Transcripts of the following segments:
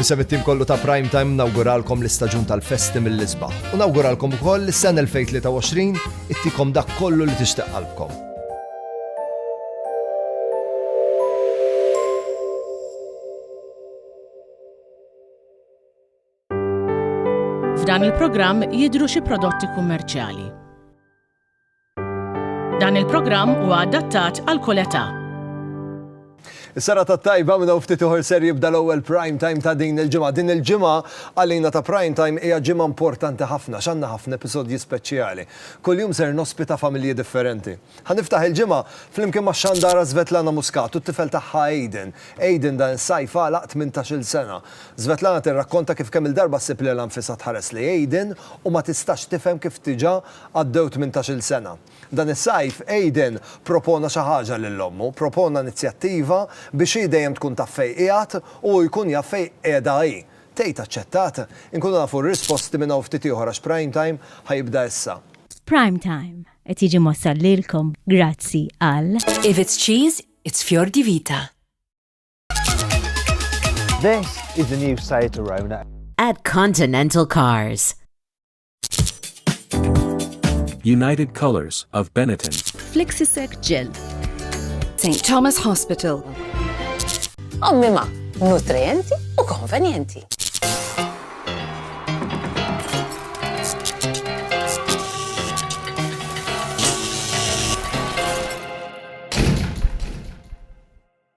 Fisem it-tim kollu ta' Prime Time nawguralkom l-istaġun tal-festi mill-isbaħ. U nawguralkom ukoll l-sena 2023 ittikom dak kollu li tixtieq qalbkom. F'dan il-programm jidhru xi prodotti kummerċjali. Dan il-programm huwa adattat għal kull età. Is-sara tat-tajba minn ftit uħor ser jibda l-ewwel Prime Time ta' din il-ġimgħa. Din il-ġimgħa għalina ta' Prime Time hija ġimgħa importanti ħafna x'għandna ħafna episodji speċjali. Kuljum ser nospita familji differenti. Ħaniftaħ il-ġimgħa flimkien ma' Xandara Svetlana Muscat u t-tifel tagħha Aiden. Aiden dan is-sajf għalaq 18-il sena. Svetlana tirrakkonta kif kemm il-darba ssib lilha nfisha tħares li Aiden u ma tistax tifhem kif diġà għaddew 18-il sena. Dan is-sajf Aiden propona xi ħaġa lill-ommu, propona inizjattiva biex dejjem tkun taf fejn qiegħed u jkun jaf fejn qiegħda hi. Tgħid aċċettat, inkunu nafu r-risposti minn hawn ftit ieħor għax Prime Time ħajibda issa. Prime Time qed jiġi mossal lilkom grazzi għal If it's cheese, it's Fior di Vita. This is the new Seat Arona. At Continental Cars. United Colors of Benetton. Flexisec Gel. St. Thomas Hospital. Ommima, nutrienti u konvenjenti.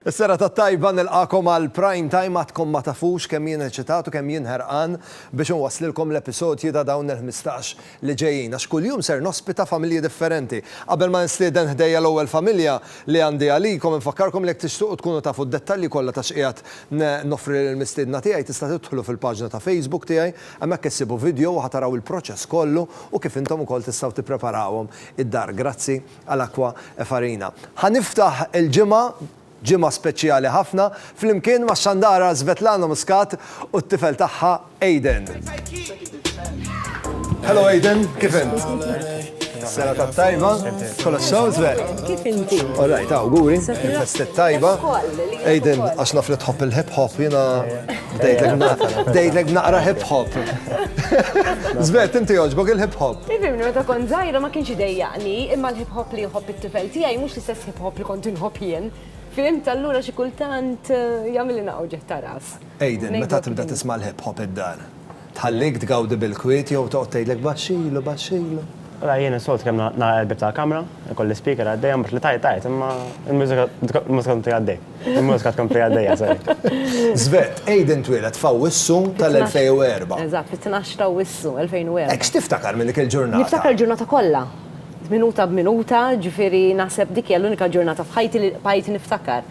Is-sera tat-tajba nilqakom għal Prime Time għadkom ma tafux kemm jien eċitatu kemm jien ħerqan biex nwaslilkom l-episodji ta' dawn il-15 li ġejjin għax kuljum ser nospita familji differenti. Qabel ma nistieden ħdejja l-ewwel familja li għandi għalikom infakkarkom li jekk tixtuqu tkunu tafu d-dettalji kollha ta' x'qiegħed nofri l-mistiedna tiegħi tista' tidħlu fil-paġna ta' Facebook tiegħi hemmhekk issibu video u ħataraw il-proċess kollu u kif intom ukoll tistgħu tippreparawhom id-dar grazzi għal Akwa Farina. Ħaniftaħ ġimgħa speċjali ħafna flimkien ma' Xandara Svetlana Muscat u t-tifel tagħha Aiden. Hello Aiden, kif int? Sena tat-tajba, kollha sew żvel. Kif inti? All right, awguri, festet tajba. Aiden, għax naf li tħobb il-hip hop, jiena bdejtlek naqra hip hop. Żvet, inti jogħġbok il-hip hop. Ifimni, meta kont żgħira ma kienx idejjaqni, imma l-hip hop li jħobb it-tifel tiegħi mhux l-istess hip hop li kont inħobb jien. Fimt allura xi kultant jagħmilna oġġett ta' ras. Aiden, meta tibda tisma' l-hip hop id-dar? Tħallik tgawdi bil-kwiet jew toqgħod tgħidlek baxxilu. Ora jien is-solt kemm nara l-bib tal-kamra, ikolli speaker għaddejja mhux li tajt, imma il-mużika tkompli għaddej. Il-mużika tkompli għaddejja sorry. Żvet, Aiden twieled f'Awwissu tal-2004. Eżatt, fit-12 ta' Awwissu 2004. Hekk x'tiftakar minn dik il-ġurnata? Niftakar il-ġurnata kollha. Minuta b'minuta, ġifieri naħseb dik hija l-unika ġurnata f'ħajti li bħajti niftakar.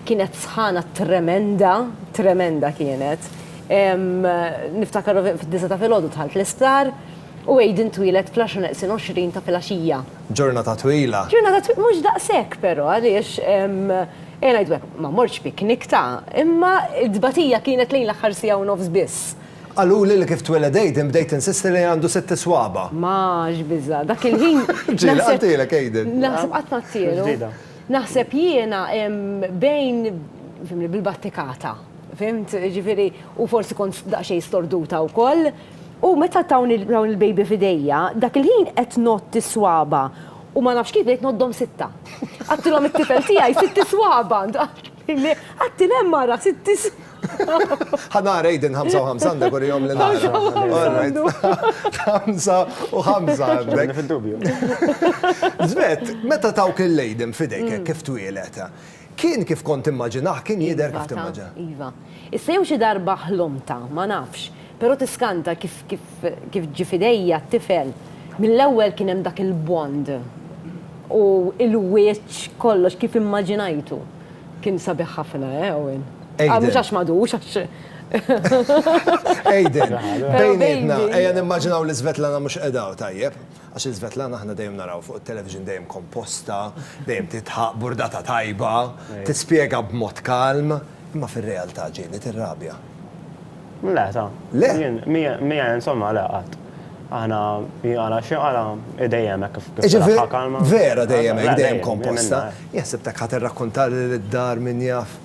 Kienet sħana tremenda kienet. Niftakar fid-9 ta' filgħodu tħalt l-isptar u Aiden twilet fl-20 ta' filgħaxija. Ġurnata twila. Mhux daqshekk però għaliex ngħidlek ma mortx piknik ta' imma d-dbatija kienet lejn l-aħħar sija u nofs biss. Għallu li kif tweled Aiden bdejt insisti li għandu 6 swaba. Maġ bizza, dak il-ħin. Ġieli għantilek Aiden. Naħseb qatt ma tielu. Naħseb jiena bejn bil-battikata. Fimt, ġifieri, u forsi kont daqsxejn storduta wkoll. U meta tawn il-baby fidejja, dak il-ħin qed notti swaba. U ma nafx kif bdejt noddhom 6. Għattilhom it-tifel tiegħi 6 swaba. Għattilhem mara 6 swaba. ħanar Aiden 5 għandek u jom li nara. 5 u 5 għandek. Fid-dubju. Żvet, meta tawk il-Aiden fidejk kif twielet, kien kif kont immaġinaħ, kien jidher kif timmaġina. Iva. Issa jew xi darba ħlomta, ma nafx, però tiskanta kif ġi fidejja t-tifel. Mill-ewwel kien hemm dak il-bond u il-wiċċ kollox kif immaġinajtu. Kien sabiħ ħafna, Owen. Mux għax madux, għax. Aiden, bejnietna, ejja nimmaġinaw li Svetlana mux edaw tajjeb. Għax Svetlana ħna dejjem naraw fuq il-television dejjem komposta, dejjem titħaq burdata tajba, tispjega b'mod kalm, imma fir-realtà ġieli tirrabja. Le, ta' Le? Mija insomma le qatt. Għana dejjem kalma. Vera dejjem komposta. Jasib dak ħat irrakkontar li d-dar min jaf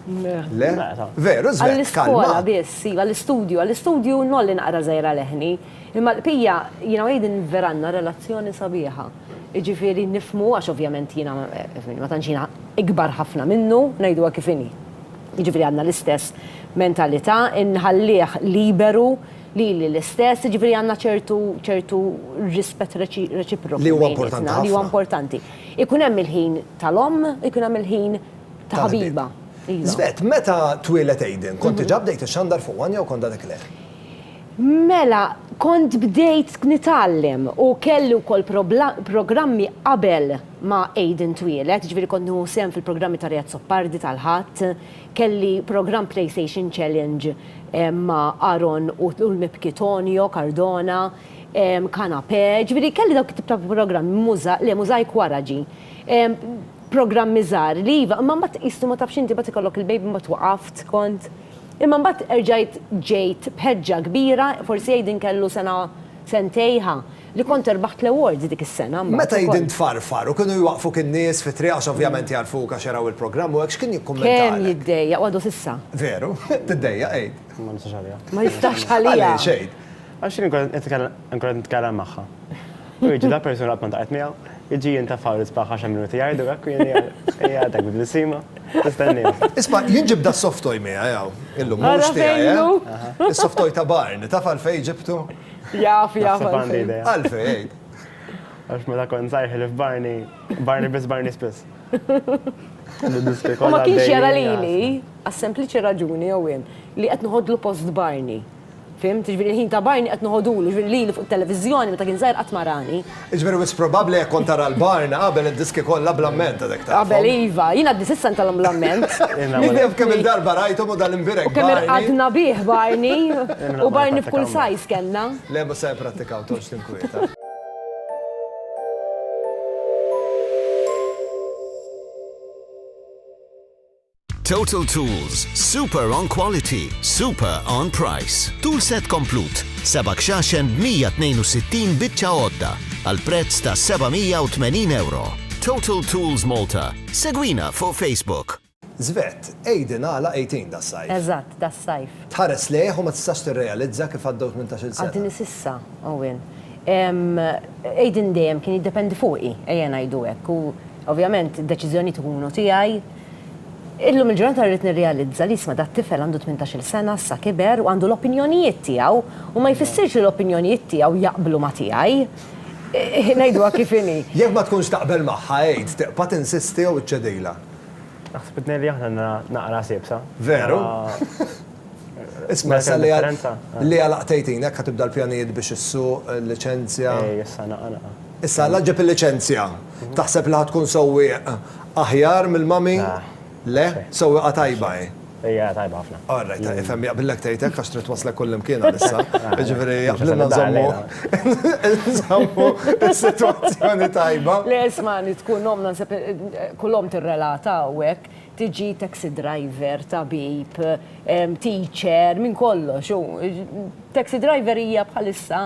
Le? Veru, Zvet, Għall-iskola kalma. biss, għall-istudju nolli naqra żejra leħni. Imma l-pija, jina għajdin veranna relazzjoni sabiħa. Iġifiri nifmu, għax ovvjament jina, ma tanċina ikbar ħafna minnu, najdu kifini. Iġifiri għanna l-istess mentalità, inħallieħ liberu, li l-istess, iġifiri għanna ċertu rispett reċiproku. Li huwa importanti Li huwa ħafna. importanti. Ikun hemm il-ħin tal-om, ikun hemm il-ħin ta' ħabiba. Iva. Zvet, meta twilet Aiden, konti ġabdejt ix-xandar fuq għanja u konda dak le? Mela, kont bdejt nitallem u kelli wkoll programmi qabel ma' Aiden twilet, ġifieri kont nieħu sehem fil-programmi ta' Riyad Soppardi tal-ħadd, kelli programm PlayStation Challenge ma' Aaron u l-Mibki Tonio, Cardona, Kanapé, ġifieri kelli dawk it-tip ta' programmi mużajk waraġi. Programmi żgħar li iva, imma mbagħad qistu ma tafx inti mbagħad ikollok il-baby mbagħad waqaft kont. Imma mbagħad ġejt bħeġġa kbira, forsi Aiden kellu sentejha li kont erbaħt l-awards dik is-sena. Meta Aiden tfarfar u kienu jwaqfu kien-nies fi triq għax ovvjament jarfuk għax jaraw il-programm u hekk x'kien jikkummentalek. Kemm jiddejja għadu sissa. Veru, tiddejja Aid. Ma nistax għalija. Ma jistax għalija. Għalli xejn. Għax nkun nitkellem magħha. U jiġi da persuna qatt ma ntaqgħet miegħu, jiġi jintafaw l-isbaħ 10 minuti jgħidu hekk u jien għadek bil-sima, tistenni. Isma' jinġib da softoj miegħa jew. Illum mhux tiegħi. Is-softoj ta' Barn, taf għalfejn ġibtu? Jaf. Għandi idea. Għalfejn Aid. Għax meta kont sajħi li f'Barni biss Barni spiss. U ma kienx jara lili, għas-sempliċi raġuni jew li qed noħodlu post Barni. Fimt, ġviri ħin ta' Barni qed noħodulu, ġviri li fuq televizjoni meta kien żgħir qatt marani. Iġveru wis probabbli jekk kont tara l-Barn qabel id-diski kollha bl-amment għadek ta' Qabel iva, jien għaddi sissa tal-amblament. Nidef kemm il-darba rajthom u dal-imbirek U kemm irqadna bih Barni, u Barni f'kull prattikaw. sajs kellna. Le ma se prattikaw toġ tinkwieta. Total Tools. Super on quality, super on price. Tool set komplut. Seba' xaxen b'162 biċċa għodda għal prezz ta' €780. Total Tools Malta. Segwina fuq Facebook. Zvet, Aiden għala 18 da sajf. Eżatt, da s-sajf. Tħares leħ u ma tistax tirrealizza kif għaddew 18 sena. Għaddin sissa, Owen. Aiden dejjem kien jiddependi fuqi, ejja ngħidu hekk. U ovvjament id-deċiżjoni tkunu tiegħi. Illum il-ġurnata rrid nirrealizza li isma' dat tifel għandu 18 sena, sa kiber u għandu l-opinjonijiet tiegħu u ma jfissirx li l-opinjonijiet tiegħu jaqblu ma tiegħi. Ngħiduha kif inhi. Jekk ma tkunx taqbel magħha Aid, teqpa' tinsisti jew iċċedejla. Naħseb li aħna naqra sibsa. Veru? Isma' issa li differenza. li għalaqtejtinek ħatibda l-pjanijiet biex issuq il-liċenzja. Issa naqa. Issa għalla ġeb il-liċenzja. Taħseb li ħatkun sewwieq aħjar mill-mami? Le? Sewwieqa tajba. Ejja tajba ħafna. Alright, ifhem jaqbillek tgħidek għax trid waslek kull imkien għalissa. Jiġifieri jaqblilna nżommu is-sitwazzjoni tajba. Le ismani tkun om naħseb kullhom tirrelata hawnhekk, tiġi taxi driver, tabib, teacher, minn kollox. Taxi driver hija bħalissa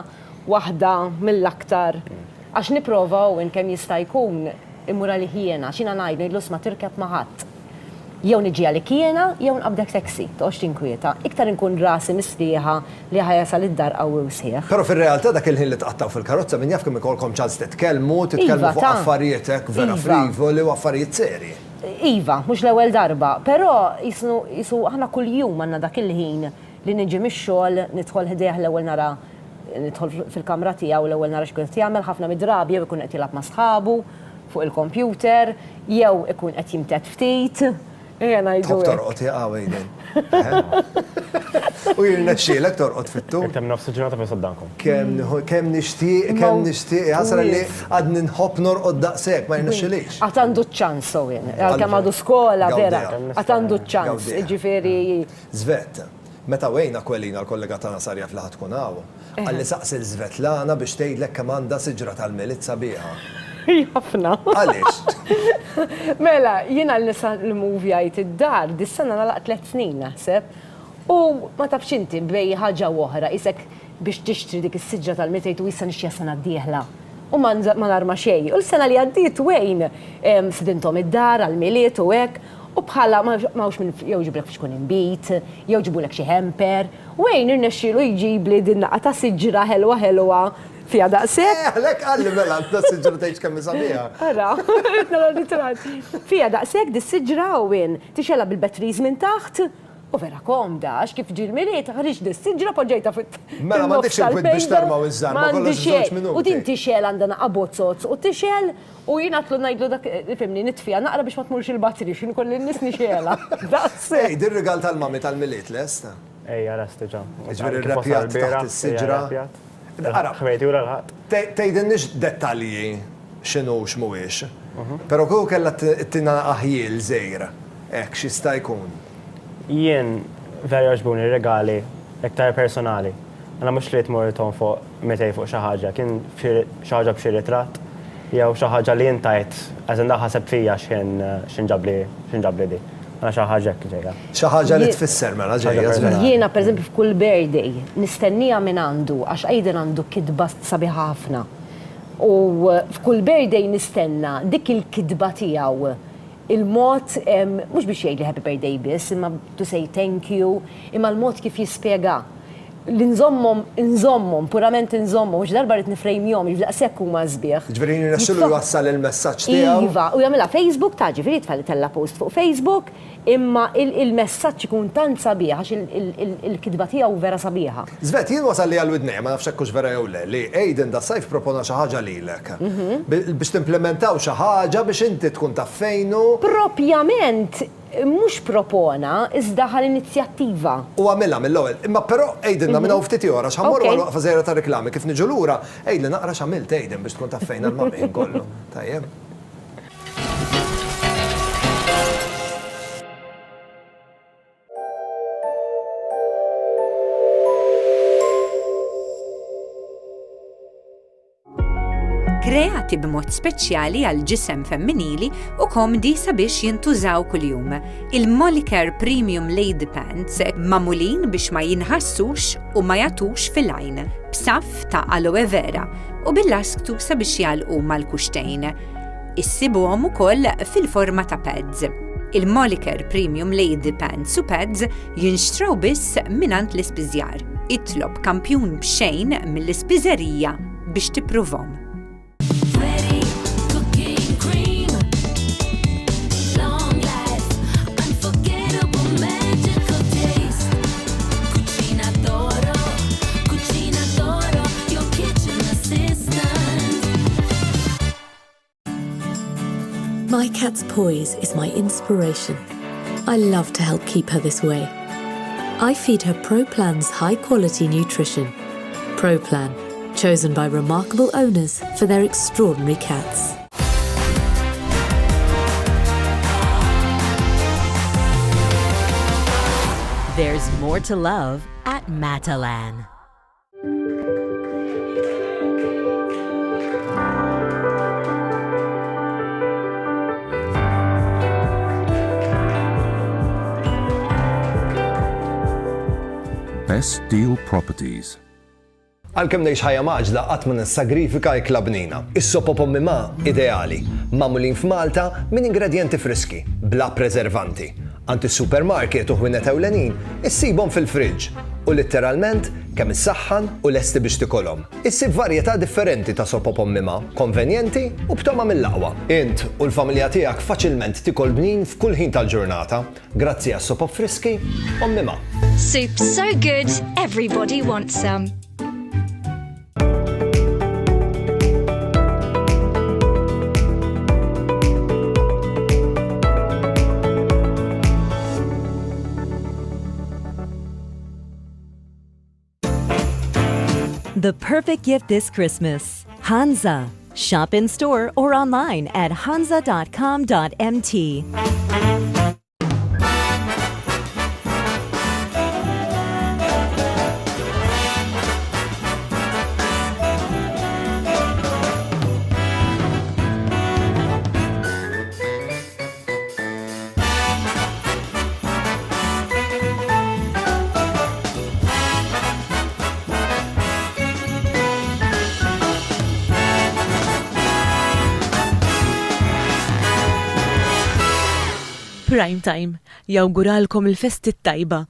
waħda mill-aktar. Għax nipprova u kemm jista' jkun immura li ħiena, xina ngħid ngħidlu ma tirkeb ma' ħadd. Jew niġi għalik jiena, jew nqabdek taxi, toqgħodx tinkwieta. Iktar inkun rasi mistrieħa li ħajasal id-dar qawwi sħiħ. Però fir-realtà dak il-ħin li tqattaw fil-karozza min jaf kemm ikolkom ċans titkellmu fuq affarijiet hekk vera frivoli u affarijiet serji. Iva, mhux l-ewwel darba, però jisu aħna kuljum għandna dak il-ħin li niġi mix-xogħol nidħol ħdejh l-ewwel nara nidħol fil-kamra tiegħu l-ewwel nara x'kun qed jagħmel ħafna mid-drabi jew ikun qed jilgħab ma' sħabu fuq il-kompjuter, jew ikun qed jimtet ftit. Ejja ngħidu. Tħobb torqod jaqgħu Aiden. U jirnexxielek torqod fit-tul. Kemm nofs ġurnata fi soddankom. Kemm nixtieq, ħasra li għadni nħobb norqod daqshekk ma jirnexxielix. Għad għandu ċans Owen, għalkemm għadu skola vera, għad għandu ċans, ġifieri. Zvet, meta wejna kwelina l-kollega tagħna Sarja fl tkun hawn, għalli saqsi l-Svetlana biex tgħidlek kemm għandha siġra tal-milizza biha. Ħafna. Għaliex? Mela, jiena l-nisa l-movie għajt id-dar, dis-sena nalaq 3 snin naħseb, u ma tafx inti bej ħaġa oħra, isek biex tixtri dik is-siġra tal-militejt u issa nixtieq sena d-dieħla. U ma narma xejn. U l-sena li għaddiet wejn sidintom id-dar għal-miliet u hekk, U bħala mawx minn jew ġiblek fiex kun imbit, jew ġibulek xi hemper, u għejn irnexxielu jġibli din naqa ta' siġra ħelwa fija daqshekk. Lek għalli mela, t-siġra tgħix kemm sabiħa. Ara, nara ritrat. Fija daqshekk dis-siġra u wien tixela bil-batteries minn taħt. U vera komda, għax kif ġil-miliet, ħarix dis-siġra poġġejta fit. Mela m'għandekx il-kwid biex tarmaw iż-żar, ma kollha żewġ minuti. U din tixel għandha abbozzoz u tixel u jien għatlu ngħidlu dak fimni nitfija naqra biex ma tmurx il-batteri x'in kolli n-nies nixela. Ej, din rigal tal-mami tal-miliet lest. Ejja, resti ġa. Ġifieri r-repjat taħt is-siġra. Ara, Ħwejti u l-ħat. tgħidilniex dettalji x'inhu x'mhuwiex. Però kieku kellha tina aħjiel żgħira. Hekk x'jista' jkun. Jien vera jogħġbuni regali iktar personali. Għana mux li tmur ton fuq metej fuq xaħġa, kien xaħġa b'xi ritratt, jew xaħġa li jintajt, għazin daħaseb fija xinġabli di. Għana xaħġa ġeja. Xaħġa li tfisser mela ġejja. Jiena per eżempju f'kull birthday nistennija minn għandu għax Aiden għandu kidba sabiħa ħafna. U f'kull birthday nistenna dik il-kidba tiegħu il-mod, mhux biex jgħidli happy birthday biss, imma to say thank you, imma l-mod kif jispjega. L-inżommom, purament inżommom, mux darba rrit nifrejmjom, ġdaqsek huma sbieħ. Ġifieri nirnexxielu jwassal il-messaġġ tiegħu. Iva, u jagħmilha Facebook ta' ġifieri tfalli tella post fuq Facebook, imma il-messaġġ ikun tant sabiħ għax il-kidba tiegħu vera sabiħa. Żvet, jien wasal li għal-widnej, ma nafx hekk vera jew le, li Aiden da sajf propona xi ħaġa lilek. Biex timplementaw xi ħaġa biex inti tkun taf fejnu. Propjament mhux propona, iżda ħal-inizjattiva. U għamilha mill-ewwel, imma però Aiden nagħmilha ftit ora x'ħammorru għal waqfa żejra ta' reklami kif niġu lura, Aiden naqra x'għamilt Aiden biex tkun taf fejn il-mami kollu. Tajjeb. Kreati b'mod speċjali għal ġisem femminili u komdi sabiex jintużaw kuljum. Il-Molicare Premium Lady Pants mamulin biex ma jinħassux u ma jatux fil-għajn, b'saf ta' aloe vera u bil-lasktu sabiex jalqu mal-kuxtejn. Issibuhom ukoll fil-forma ta' pads. Il-Molicare Premium Lady Pants u pads jinxtraw biss minant l-ispiżjar. Itlob kampjun b'xejn mill-ispiżerija biex tippruvom. My cat's poise is my inspiration. I love to help keep her this way. I feed her ProPlan's high-quality nutrition. ProPlan, chosen by remarkable owners for their extraordinary cats. There's more to love at Matalan. Best Deal Properties. Għalkemm ngħix ħajja maġla qatt ma nissagrifika jklabnina. Is-sopopom mima ideali, magħmulin f'Malta minn ingredjenti friski, bla preservanti. Għand is-supermarket u ħwienet ewlenin issibhom fil-friġġ u litteralment kemm issaħħan u lesti biex tikolhom. Issib varjetà differenti ta' sopopom mima, konvenjenti u b'toma mill-aqwa. Int u l-familja tiegħek faċilment tikol bnin f'kull ħin tal-ġurnata grazzi għas-sopop friski u mima. Soup so good, everybody wants some. The perfect gift this Christmas. Hansa. Shop in store or online at hansa.com.mt. Prime Time jawguralkom il-festi tajba.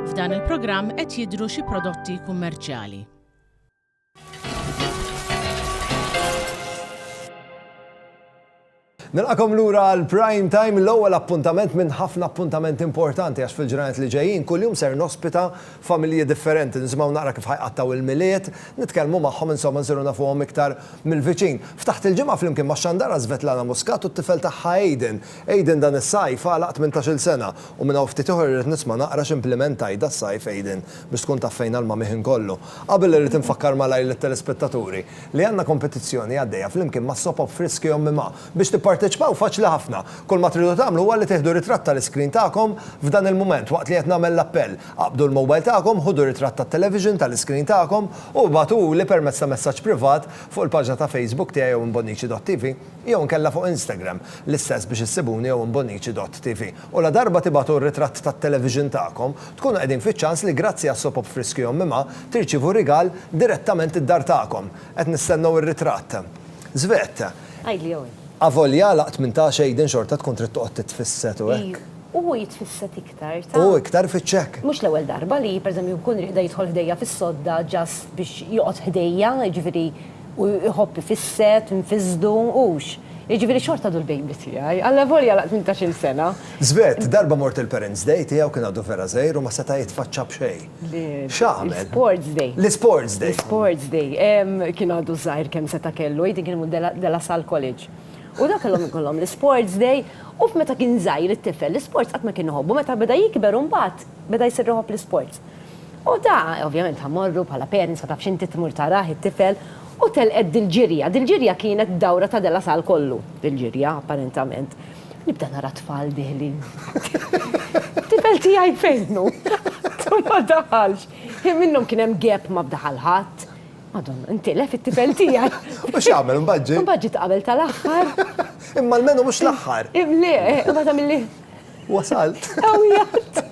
F'dan il-programm qed jidhru xi prodotti kummerċjali. Nilqakom lura għal Prime Time, l-ewwel appuntament minn ħafna appuntament importanti għax fil-ġranet li ġejjin kuljum ser nospita familji differenti, nisimgħu naqra kif ħajqattaw il-miliet, nitkellmu magħhom insomma nsiru nafuhom iktar mill-viċin. Ftaħt il-ġimgħa flimkien ma' Xandara Svetlana Muscat u t-tifel tagħha Aiden. Aiden dan is-sajf għalaq 18-il sena u minn hawn ftit ieħor irid nisma' naqra x'implementaj das-sajf Aiden biex tkun taffejna l-mamiħin kollu. Qabel irid infakkar malajr lit-telespettaturi li għandna kompetizzjoni għaddejja flimkien ma' Soap Up Frisky Mima biex tipparteċipaw faċli ħafna. Kull ma tridu tagħmlu huwa li tieħdu ritratt tal-iskrin tagħkom f'dan il-mument waqt li qed nagħmel l-appell. Qabdu l-mobile tagħkom, ħudu ritratt tat-television tal-iskrin tagħkom u bagħtuli permezz ta' messaġġ privat fuq il-paġna ta' Facebook tiegħi jew imbonnici.tv jew nkella fuq Instagram l-istess biex issibuni jew imbonnici.tv. U la darba tibagħtu r-ritratt tat-television tagħkom tkunu qegħdin fiċ-ċans li grazzi għas Soap Up Frisky Mima tirċievu rigal direttament id-dar tagħkom. Qed nistennew ir-ritratt. Żvet. Għajli jew. Avolja laqt 18 Aiden xorta tkun trid toqgħod titfisset u hekk. U jitfisset iktar, ta' U iktar fiċ-ċekk. Mhux l-ewwel darba li pereżempju jkun riqda jidħol ħdejja fis-sodda ġast biex joqgħod ħdejja, jiġifieri u jħobb ifisset, nfiżdu hux. Jiġifieri xorta du l-baby tiegħi, alla volja laqt 18-il sena. Żvet, darba mort il-Parents Day tiegħu kien għadu vera żgħir u ma seta' jitfaċċa b'xejn. X'għamel? Sports Day. L-Sports Day. Sports Day. Kien għadu żgħir kemm seta' kellu, jgħid kien della Sal College. U da kellhom l-Sports Day u f'meta kien żgħir it-tifel l-sports qatt ma kien iħobbu meta beda jikber mbagħad beda jsir iħobb l-sports. U da ovvjament ħammorru bħala parents ma tafx inti tmur tarah it-tifel u telqed dil-ġirja. Dil-ġirja kienet dawra ta' della Sal kollu. Dil-ġirja apparentament. Nibda nara tfal diħli. Tifel tiegħi fejnu. Ma daħalx. Minnhom kien hemm gap ma bdaħal ħadd. Madonna, inti lef it-tifel tiegħek. U x'għamel imbaġġi? Imbaġġi taqabel tal-aħħar. Imma l-menu mhux l-aħħar. Le, ma tagħmilli. Wasalt. Awjat.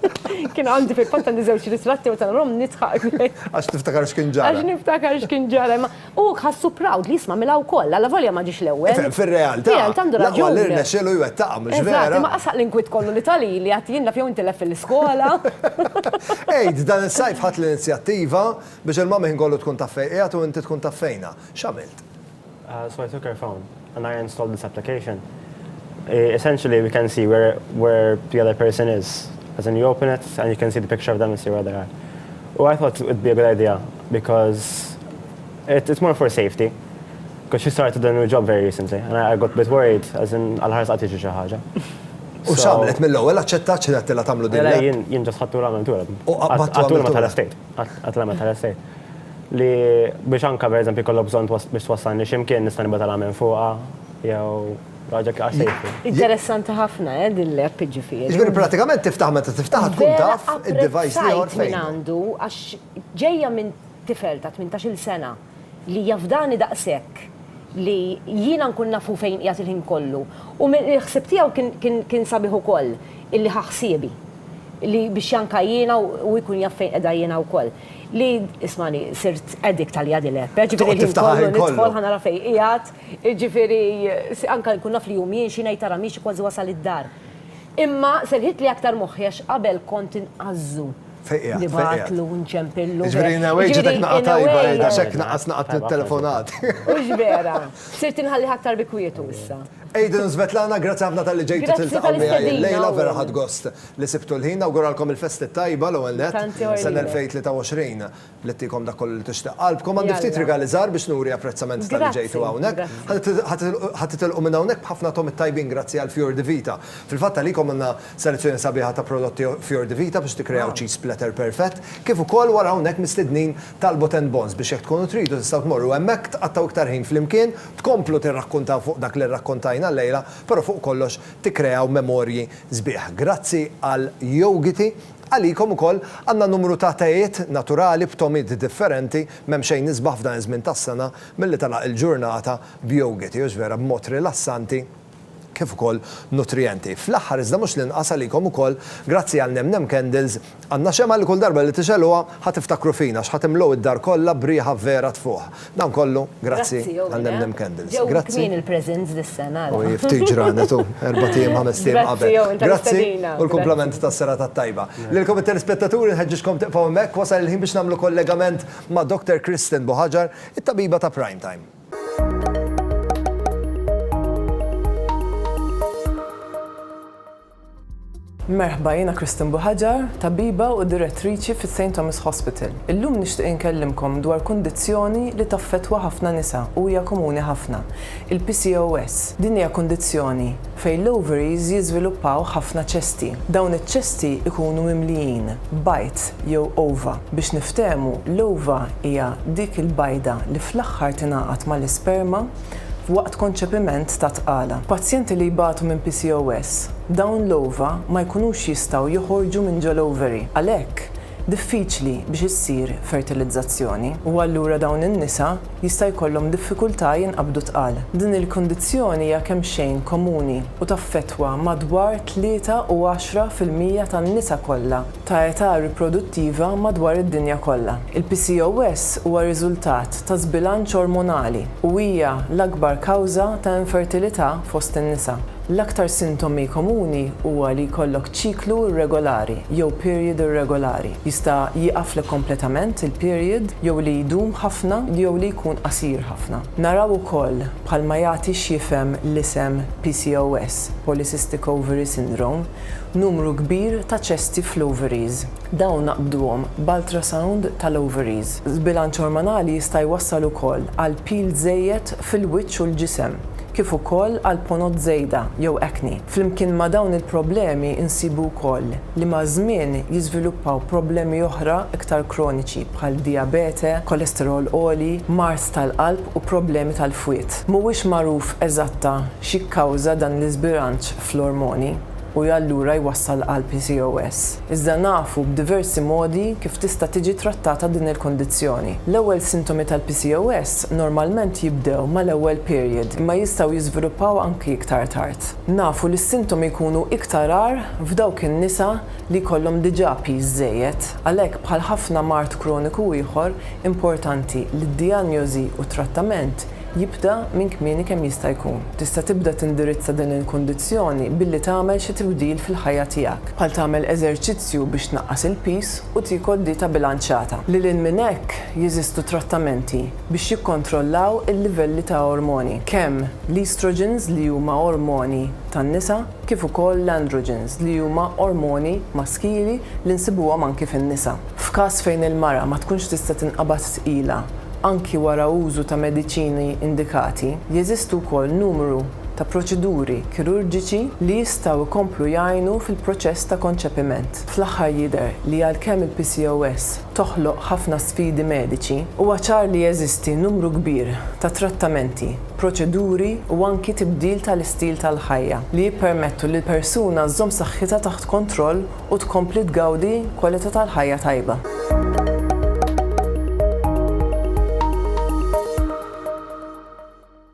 Kien għandi fil-fatt għandi żewġ ritratti u tal-rom nitħaq. Għax tiftakar x'kien ġara. Għax niftakar x'kien ġara. U ħassu proud li jisma' milha wkoll, alla volja ma ġiex l-ewwel. Fir-realtà. Għandu raġun. L-irnexxielu jwettaqa mhux vera. Ma qasaq l-inkwiet kollu li talili għad jien naf jew inti lef fil-iskola. Ejd, dan is-sajf ħadd l-inizjattiva biex il-mama ħinkollu tkun taffejqija u inti tkun taffejna. X'għamilt? So I took her phone and I installed this application. Essentially, we can see where the other person is. As in, you open it and you can see the picture of them and see where they are. Well, I thought it would be a good idea because it's more for safety. Because she started a new job very recently and I got a bit worried, as in, għal-ħares għati xi ħaġa. U x'għamlet mill-ewwel aċċettat xi qed tagħmlu din. Jien ġast ħadtu l-għamiltura. Għattu tal-estate. Għattu tal-estate. Li biex anka, per eżempju, kollu bżonn biex twassalni x'imkien nista' nibgħat għamel fuqha jew raġa għasejfi. Interessanti ħafna, dil-app ġifieri. Ġifieri pratikament tiftaħ meta tiftaħ tkun taf id-device li għor fejn. Għandu għax ġejja minn tifel ta' 18-il sena li jafdani daqshekk li jiena nkun nafu fejn qiegħed il-ħin kollu. U mill-ħsieb tiegħu kien sabiħ ukoll illi ħaħsiebi li biex janka jiena u jkun jaf fejn qiegħda jiena wkoll. Li ismani sirt edik tal-jadi l-app, ġifiri l-kollu nidħol ħanara fej qiegħed, ġifiri anka nkun naf li jumien xi ngħid tara miex kważi wasal id-dar. Imma serħit li aktar moħħiex qabel kont inqażżu. Fejqijat. Nibatlu, nċempillu. Ġifieri nawejġi tek naqa' tajba għaxek naqas naqat it-telefonat. Ux vera, sirt inħalli aktar bikwietu issa. Aiden Svetlana, grazzi ħafna tal-li ġejtu tiltaqgħu miegħi l-lejla vera ħadd gost li sibtu l-ħin awguralkom il-festi tajba l-ewwel net sena 2023 li ttikom dak kollu li tixtieq qalbkom għandi ftit rigali żgħar biex nuri apprezzament tal-li ġejtu hawnhekk. Ħadd titilqu minn hawnhekk b'ħafna tom it-tajbin grazzi għal Fjord de Vita. Fil-fatt għalikom għandna selezzjoni sabiħa ta' prodotti Fjord de Vita biex tikkreaw cheese splatter perfett, kif ukoll wara hawnhekk mistednin tal-Bot & Bonds biex jekk tkunu tridu tistgħu tmorru hemmhekk tqattaw iktar ħin flimkien, tkomplu tirrakkuntaw fuq dak li rrakkontajna l-lejla, però fuq kollox tikkreaw memorji sbieħ. Grazzi għal Yogiti, għalikom ukoll għandna numru ta' tajiet naturali b'tomid differenti m'hemm xejn nisbaħ f'dan iż-żmien tas-sena milli talaq il-ġurnata b'Yogiti, vera b'mod rilassanti kif ukoll nutrienti. Fl-aħħar iżda mhux l-inqas għalikom ukoll grazzi għal Nem Candles għandna xema li kull darba li tixelluha ħatiftakru fina x'ħatimlew id-dar kollha brieħa vera tfuq. Dan kollu grazzi għal Nem Candles. Grazzi. Kien il-presents dis-sena. U jiftit ġranet u 4 tiem 5 tiem qabel. Grazzi u l-komplement tas-sera tat-tajba. Lilkom it-telespettaturi nħeġġixkom tiqgħu hemmhekk wasal il-ħin biex nagħmlu kollegament ma' Dr. Kristen Buħaġar, it-tabiba ta' Primetime. Merħba, jiena Kristen Buħaġar, tabiba u direttriċi fis St. Thomas Hospital. Illum nixtieq inkellimkom dwar kundizzjoni li taffettwa ħafna nisa u hija komuni ħafna. Il-PCOS. Din hija kundizzjoni fejn l-ovaries jiżviluppaw ħafna ċesti. Dawn iċ-ċesti ikunu mimlijin bajt jew ova. Biex niftehmu, l-ova hija dik il-bajda li fl-aħħar tingħaqad mal-isperma waqt konċepiment ta' tqala. Pazjenti li jbatu minn PCOS, dawn l-ova ma jkunux jistgħu joħorġu minn ġol ovary. Għalhekk diffiċli biex issir fertilizzazzjoni u allura dawn in-nisa jista' jkollhom diffikultà jinqabdu tqal. Din il-kundizzjoni hija kemm xejn komuni u taffettwa madwar 3-10% tan-nisa kollha ta' età riproduttiva madwar id-dinja kollha. Il-PCOS huwa riżultat ta' żbilanċ ormonali u hija l-akbar kawża ta' infertilità fost in-nisa. L-aktar sintomi komuni huwa li jkollok ċiklu irregolari jew period irregolari. Jista' jieqaflek kompletament il-period jew li jdum ħafna jew li jkun qasir ħafna. Naraw ukoll bħalma jagħti x'jifhem l-isem PCOS, Polycystic Ovary Syndrome, numru kbir ta' ċesti fl-ovaries. Dawn naqbduhom b'ultrasound tal-ovaries. Żbilanċ ormonali jista' jwassal ukoll għal pil żejjed fil-wiċċ u l-ġisem, kif ukoll għal ponot żejda jew acne. Flimkien ma' dawn il-problemi insibu wkoll li ma' żmien jiżviluppaw problemi oħra iktar kroniċi bħal diabete, kolesterol għoli, mars tal-qalb u problemi tal-fwiet. Mhuwiex magħruf eżatta x'ikkawża dan l-iżbilanċ fl-ormoni u allura jwassal għal PCOS. Iżda nafu b'diversi modi kif tista' tiġi trattata din il-kondizzjoni. L-ewwel sintomi tal-PCOS normalment jibdew mal-ewwel period, imma jistgħu jiżviluppaw anki iktar tard. Nafu li s-sintomi jkunu iktar rar f'dawk in-nisa li jkollhom diġà piż żejjed, għalhekk bħal ħafna mart kroniku ieħor importanti li d-dijanjosi u trattament jibda minn kmieni kemm jista' jkun. Tista' tibda tindirizza din il-kundizzjoni billi tagħmel xi tibdil fil-ħajja tiegħek. Bħal tagħmel eżerċizzju biex tnaqqas il-pis u tiekol dieta bilanċjata. Lil minn hekk jeżistu trattamenti biex jikkontrollaw il-livelli ta' ormoni. Kemm l-estrogens li huma ormoni tan-nisa kif ukoll l-androgens li huma ormoni maskili li nsibuhom anki fin-nisa. F'każ fejn il-mara ma tkunx tista' tinqabad tqila anki wara użu ta' mediċini indikati, jeżistu wkoll numru ta' proċeduri kirurġiċi li jistgħu jkomplu jgħinu fil-proċess ta' konċepiment. Fl-aħħar jidher li għalkemm il-PCOS toħloq ħafna sfidi mediċi, huwa ċar li jeżisti numru kbir ta' trattamenti, proċeduri u anki tibdil tal-istil tal-ħajja li jippermettu li l-persuna żżomm saħħitha taħt kontroll u tkompli tgawdi kwalità tal-ħajja tajba.